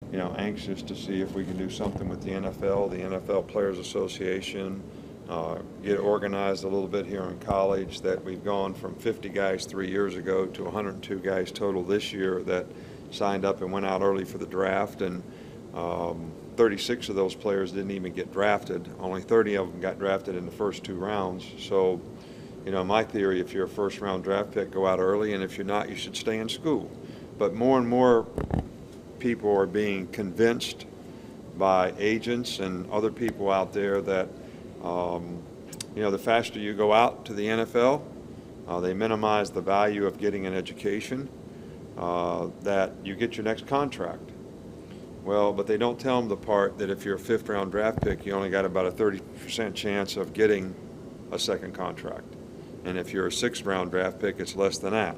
Anxious to see if we can do something with the NFL Players Association, get organized a little bit here in college, that we've gone from 50 guys 3 years ago to 102 guys total this year that signed up and went out early for the draft, and 36 of those players didn't even get drafted. Only 30 of them got drafted in the first 2 rounds. So, my theory, if you're a first-round draft pick, go out early, and if you're not, you should stay in school. But more and more people are being convinced by agents and other people out there that, the faster you go out to the NFL, they minimize the value of getting an education, that you get your next contract. Well, but they don't tell them the part that if you're a fifth-round draft pick, you only got about a 30% chance of getting a second contract. And if you're a sixth-round draft pick, it's less than that.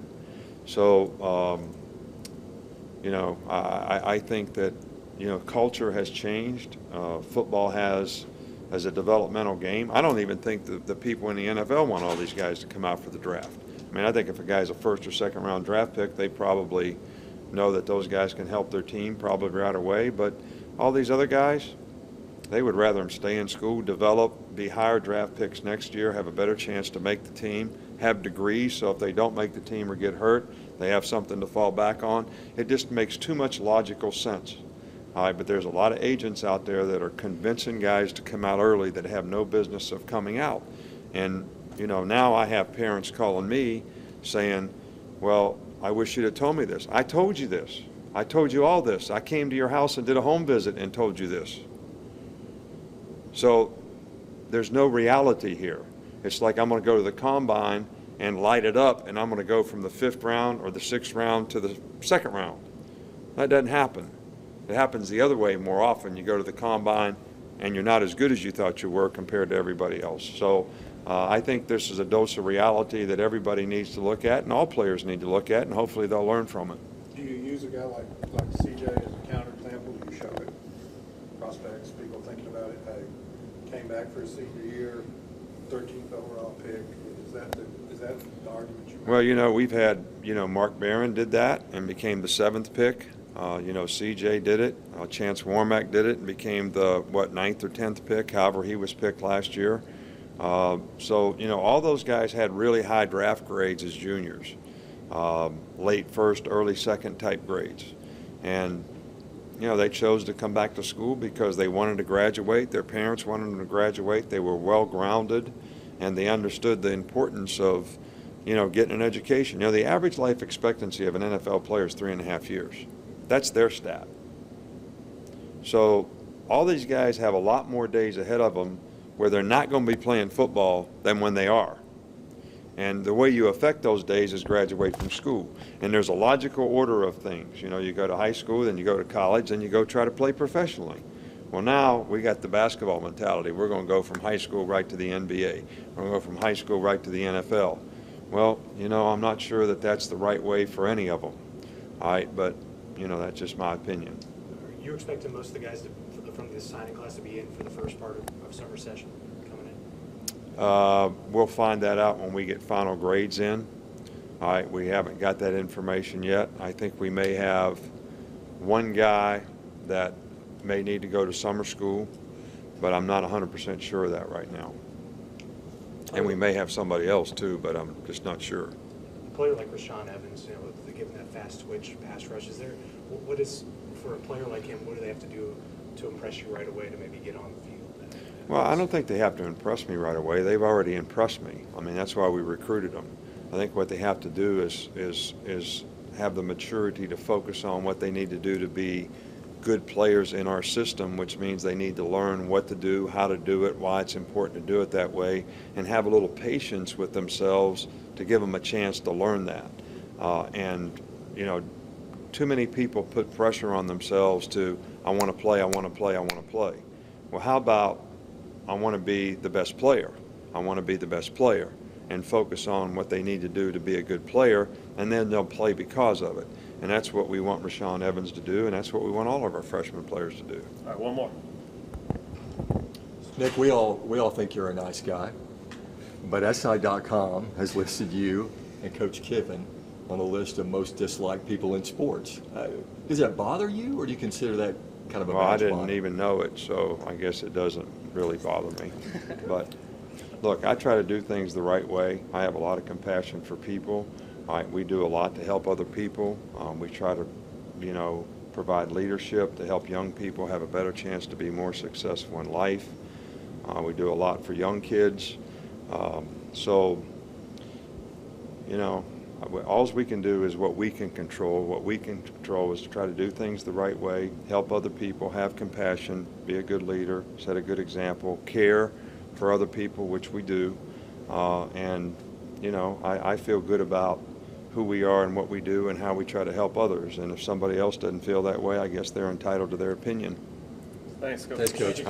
So, I think that, culture has changed. Football has, as a developmental game. I don't even think that the people in the NFL want all these guys to come out for the draft. I mean, I think if a guy's a first or second round draft pick, they probably know that those guys can help their team probably right away. But all these other guys, they would rather them stay in school, develop, be higher draft picks next year, have a better chance to make the team, have degrees, so if they don't make the team or get hurt, they have something to fall back on. It just makes too much logical sense. All right, but there's a lot of agents out there that are convincing guys to come out early that have no business of coming out. And, now I have parents calling me saying, well, I wish you'd have told me this. I told you this. I told you all this. I came to your house and did a home visit and told you this. So there's no reality here. It's like I'm going to go to the combine and light it up, and I'm going to go from the fifth round or the sixth round to the second round. That doesn't happen. It happens the other way more often. You go to the combine and you're not as good as you thought you were compared to everybody else. So I think this is a dose of reality that everybody needs to look at, and all players need to look at, and hopefully they'll learn from it. Do you use a guy like CJ as a counterexample? Do you show it? Prospects, people thinking about it, hey, came back for his senior year, 13th overall pick. Is that the argument you make? Well, we've had, Mark Barron did that and became the 7th pick. CJ did it. Chance Warmack did it and became the, 9th or 10th pick, however he was picked last year. All those guys had really high draft grades as juniors, late first, early second type grades. And, they chose to come back to school because they wanted to graduate. Their parents wanted them to graduate. They were well-grounded, and they understood the importance of, getting an education. The average life expectancy of an NFL player is 3.5 years. That's their stat. So all these guys have a lot more days ahead of them where they're not going to be playing football than when they are. And the way you affect those days is graduate from school. And there's a logical order of things. You go to high school, then you go to college, then you go try to play professionally. Well, now we got the basketball mentality. We're going to go from high school right to the NBA. We're going to go from high school right to the NFL. Well, I'm not sure that that's the right way for any of them. All right, but, that's just my opinion. Are you expecting most of the guys from this signing class to be in for the first part of summer session coming in? We'll find that out when we get final grades in. All right, we haven't got that information yet. I think we may have one guy that may need to go to summer school, but I'm not 100% sure of that right now. And we may have somebody else too, but I'm just not sure. A player like Rashaan Evans, given that fast switch pass rush, what is, for a player like him, what do they have to do to impress you right away to maybe get on the field? Well, I don't think they have to impress me right away. They've already impressed me. I mean, that's why we recruited them. I think what they have to do is have the maturity to focus on what they need to do to be good players in our system, which means they need to learn what to do, how to do it, why it's important to do it that way, and have a little patience with themselves to give them a chance to learn that. Too many people put pressure on themselves to, I want to play, I want to play, I want to play. Well, how about I want to be the best player? I want to be the best player, and focus on what they need to do to be a good player, and then they'll play because of it. And that's what we want Rashaan Evans to do, and that's what we want all of our freshman players to do. All right, one more. Nick, we all think you're a nice guy, but SI.com has listed you and Coach Kiffin on the list of most disliked people in sports. Does that bother you, or do you consider that kind of a Well, I badge of didn't honor? even know it, so I guess it doesn't really bother me. But look, I try to do things the right way. I have a lot of compassion for people. We do a lot to help other people. We try to, provide leadership to help young people have a better chance to be more successful in life. We do a lot for young kids. So, all we can do is what we can control. What we can control is to try to do things the right way, help other people, have compassion, be a good leader, set a good example, care for other people, which we do. And, I feel good about who we are and what we do and how we try to help others. And if somebody else doesn't feel that way, I guess they're entitled to their opinion. Thanks, Coach. Thanks, Coach.